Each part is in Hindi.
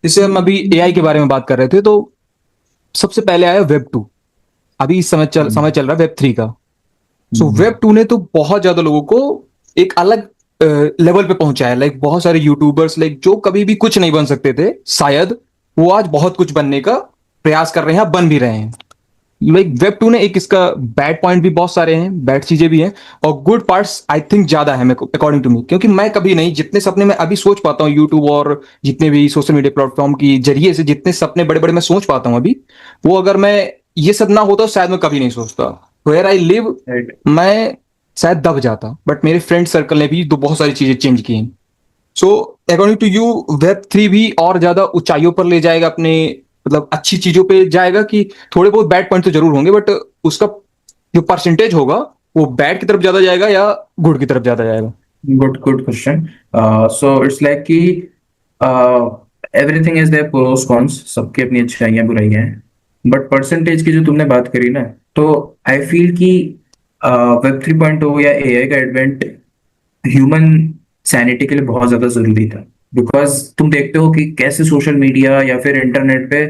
जैसे हम अभी एआई के बारे में बात कर रहे थे, तो सबसे पहले आया वेब 2। अभी इस समय चल रहा है वेब 3 का। सो हम्म। वेब 2 ने तो बहुत ज्यादा लोगों को एक अलग लेवल पे पहुंचाया। लाइक बहुत सारे यूट्यूबर्स, लाइक जो कभी भी कुछ नहीं बन सकते थे शायद, वो आज बहुत कुछ बनने का प्रयास कर रहे हैं, बन भी रहे हैं। लाइक वेब 2 ने एक इसका बैड पॉइंट भी बहुत सारे हैं, बैड चीजें भी हैं, और गुड पार्ट्स आई थिंक ज्यादा है अकॉर्डिंग टू मी। क्योंकि मैं कभी नहीं, जितने सपने मैं अभी सोच पाता हूँ यूट्यूब और जितने भी सोशल मीडिया प्लेटफॉर्म की जरिए से, जितने सपने बड़े बड़े मैं सोच पाता हूँ अभी, वो अगर मैं ये सब ना होता तो शायद मैं कभी नहीं सोचता। Where I live, right. मैं शायद दब जाता। बट मेरे फ्रेंड सर्कल ने भी तो बहुत सारी चीजें चेंज की हैं। So according to you, web 3 भी और ज्यादा ऊंचाइयों पर ले जाएगा अपने, मतलब अच्छी चीजों पे जाएगा, कि थोड़े बहुत बैड पॉइंट तो जरूर होंगे, बट उसका जो परसेंटेज होगा वो बैड की तरफ ज्यादा जाएगा या गुड की तरफ ज्यादा जाएगा? Good good question. So it's like कि everything is there pros cons, सबकी अपनी अच्छाइयाँ बुराइयां हैं। बट परसेंटेज की जो तुमने बात करी ना, तो आई फील कि वेब 3.0 या एआई का एडवेंट ह्यूमन सैनिटी के लिए बहुत ज्यादा जरूरी था। बिकॉज तुम देखते हो कि कैसे सोशल मीडिया या फिर इंटरनेट पे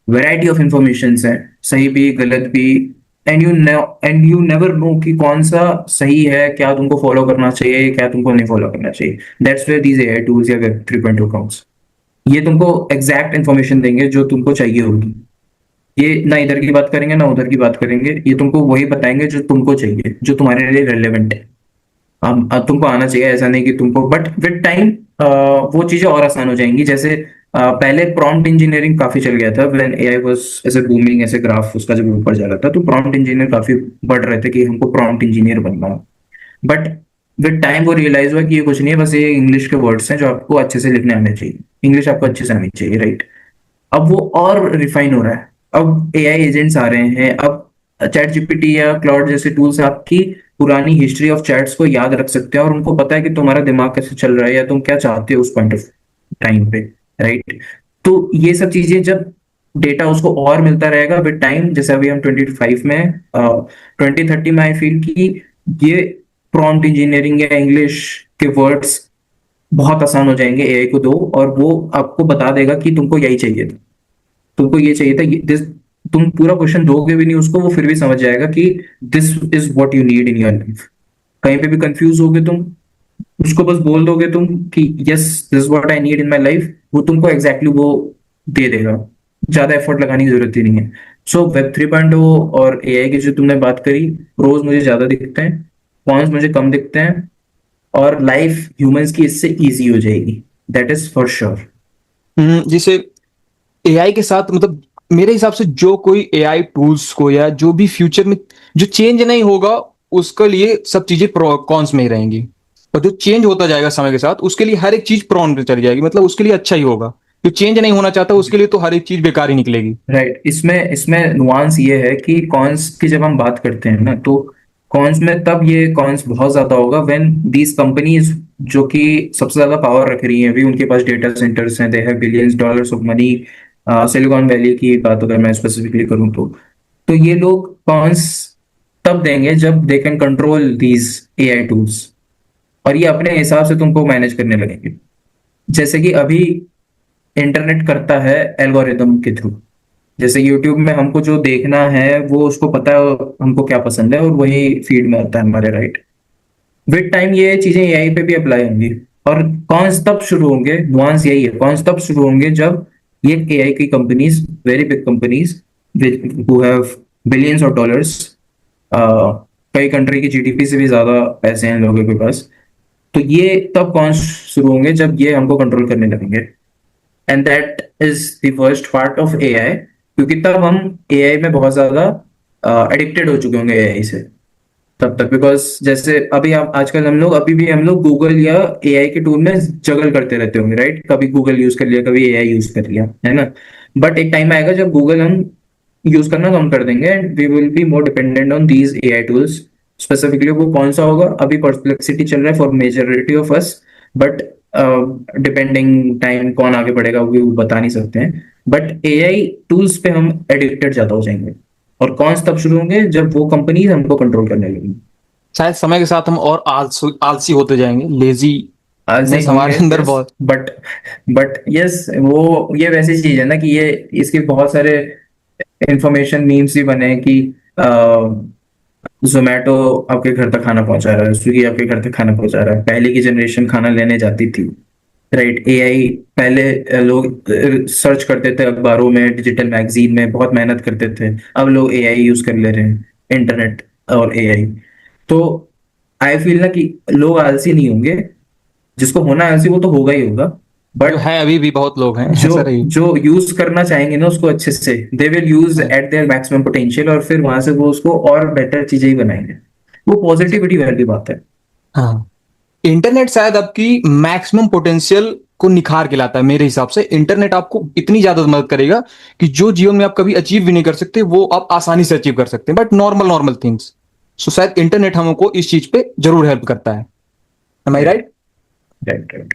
वैरायटी ऑफ इंफॉर्मेशन है, सही भी गलत भी। एंड यू नेवर नो कि कौन सा सही है, क्या तुमको फॉलो करना चाहिए, क्या तुमको नहीं फॉलो करना चाहिए। That's where these AI tools या वेब 3.0 काउंट्स। ये तुमको एग्जैक्ट इन्फॉर्मेशन देंगे जो तुमको चाहिए होगी। ये ना इधर की बात करेंगे ना उधर की बात करेंगे, ये तुमको वही बताएंगे जो तुमको चाहिए, जो तुम्हारे लिए रेलेवेंट है। अब तुमको आना चाहिए, ऐसा नहीं कि तुमको, बट विद टाइम वो चीजें और आसान हो जाएंगी। जैसे पहले प्रॉम्प्ट इंजीनियरिंग काफी चल गया था, व्हेन एआई वाज ऐसे बूमिंग, ऐसे ग्राफ उसका जब ऊपर जा रहा था, तो प्रॉम्प्ट इंजीनियर काफी बढ़ रहे थे कि हमको प्रॉम्प्ट इंजीनियर बनना है। बट विद टाइम वो रियलाइज हुआ कि ये कुछ नहीं है, बस ये इंग्लिश के वर्ड्स हैं जो आपको अच्छे से लिखने आने चाहिए। इंग्लिश आपको अच्छे से आनी चाहिए, राइट। अब वो और रिफाइन हो रहा है। अब एआई एजेंट्स आ रहे हैं। अब चैट जीपीटी या क्लाउड जैसे टूल्स आपकी पुरानी हिस्ट्री ऑफ चैट्स को याद रख सकते हैं, और उनको पता है कि तुम्हारा दिमाग कैसे चल रहा है या तुम क्या चाहते हो उस पॉइंट ऑफ टाइम पे, राइट। तो ये सब चीजें जब डेटा उसको और मिलता रहेगा विद टाइम, जैसे अभी हम 25 में, 2030 में, आई फील कि ये प्रॉम्प्ट इंजीनियरिंग या इंग्लिश के वर्ड्स बहुत आसान हो जाएंगे एआई को दो, और वो आपको बता देगा कि तुमको यही चाहिए था, तुमको ये चाहिए था, दिस। तुम पूरा क्वेश्चन दोगे भी नहीं उसको, वो फिर भी समझ जाएगा कि this is what you need in your life. कहीं पे भी कंफ्यूज होगे तुम, उसको बस बोल दोगे तुम कि yes, this what I need in my life, वो तुमको एग्जैक्टली वो दे देगा। ज्यादा एफर्ट लगाने की जरूरत ही नहीं है। सो वेब 3.0 और एआई की जो तुमने बात करी, प्रोज मुझे ज्यादा दिखते हैं, कॉन्स मुझे कम दिखते हैं। और लाइफ ह्यूमंस की इससे इजी हो जाएगी, दैट इज फॉर श्योर। जैसे एआई के साथ, मतलब मेरे हिसाब से जो कोई एआई टूल्स को या जो भी फ्यूचर में जो चेंज नहीं होगा, उसके लिए सब चीजें प्रो कॉन्स में ही रहेंगी। और जो चेंज होता जाएगा समय के साथ, उसके लिए हर एक चीज प्रॉन पे चली जाएगी, मतलब उसके लिए अच्छा ही होगा। जो चेंज नहीं होना चाहता उसके लिए तो हर एक चीज बेकार ही निकलेगी। राइट। इसमें इसमें नुआंस ये है कि कॉन्स की जब हम बात करते हैं ना, तो कॉन्स में तब ये कॉन्स बहुत ज्यादा होगा व्हेन दीज कंपनीज जो कि सबसे ज्यादा पावर रख रही हैं अभी, उनके पास डेटा सेंटर्स हैं, they have billions dollars of money. Silicon valley की बात अगर मैं स्पेसिफिकली करूँ तो ये लोग कॉन्स तब देंगे जब they can control these AI tools, और ये अपने हिसाब से तुमको मैनेज करने लगेंगे। जैसे कि अभी इंटरनेट करता है एल्गोरिदम के थ्रू। जैसे यूट्यूब में हमको जो देखना है वो उसको पता है हमको क्या पसंद है, और वही फीड में आता है हमारे, राइट। विद टाइम ये चीजें एआई पे भी अप्लाई होंगी। और कॉन्स तब शुरू होंगे, नुआंस यही है, कॉन्स तब शुरू होंगे जब ये एआई की companies, very big companies who have billions of dollars, कई कंट्री की जीडीपी से भी ज्यादा पैसे हैं लोगों के पास, तो ये तब कॉन्स शुरू होंगे जब ये हमको कंट्रोल करने लगेंगे। And that is the first part of AI, क्योंकि तब हम एआई में बहुत ज्यादा एडिक्टेड हो चुके होंगे एआई से तब तक। बिकॉज जैसे अभी आप आजकल हम लोग गूगल या एआई के टूल में जगल करते रहते होंगे, राइट। कभी गूगल यूज कर लिया, कभी एआई यूज कर लिया, है ना। बट एक टाइम आएगा जब गूगल हम यूज करना कम कर देंगे, and we will be more dependent on these AI tools. Specifically वो कौन सा होगा, अभी परप्लेक्सिटी चल रहा है for majority of us. But depending time कौन आगे बढ़ेगा वो बता नहीं सकते हैं। बट एआई टूल्स पे हम एडिक्टेड ज्यादा हो जाएंगे, और कॉन्स तब शुरू होंगे जब वो कंपनीज हमको कंट्रोल करने लगेंगी। शायद समय के साथ हम और आलसी आलसी होते जाएंगे, लेजी आलसी नेस होंगे, हमारे अंदर यस। बहुत। बट यस, वो ये वैसी चीज है ना कि ये इसके बहुत सारे इंफॉर्मेशन मीम्स भी बने हैं कि जोमेटो आपके घर तक खाना पहुंचा रहा है, स्विगी आपके घर तक खाना पहुंचा रहा है। पहले की जनरेशन खाना लेने जाती थी, राइट? एआई पहले लोग सर्च करते थे अखबारों में, डिजिटल मैगजीन में, बहुत मेहनत करते थे। अब लोग एआई यूज कर ले रहे हैं, इंटरनेट और एआई। तो आई फील ना कि लोग आलसी नहीं होंगे, जिसको होना है आलसी वो तो होगा ही होगा। जो बट है अभी भी बहुत लोग हैं जो ऐसा रही। जो यूज करना चाहेंगे ना उसको अच्छे से, they will use eight there maximum potential, और फिर वहां से वो उसको और बेटर चीजें ही बनाएंगे। वो पॉजिटिविटी वाली बात है। हाँ, इंटरनेट शायद आपकी मैक्सिमम पोटेंशियल को निखार के लाता है। मेरे हिसाब से इंटरनेट आपको इतनी ज्यादा मदद करेगा कि जो जीवन में आप कभी अचीव भी नहीं कर सकते वो आप आसानी से अचीव कर सकते हैं, बट नॉर्मल नॉर्मल थिंग्स। सो शायद इंटरनेट हमको इस चीज पे जरूर हेल्प करता है। एम आई राइट, राइट? Right, right.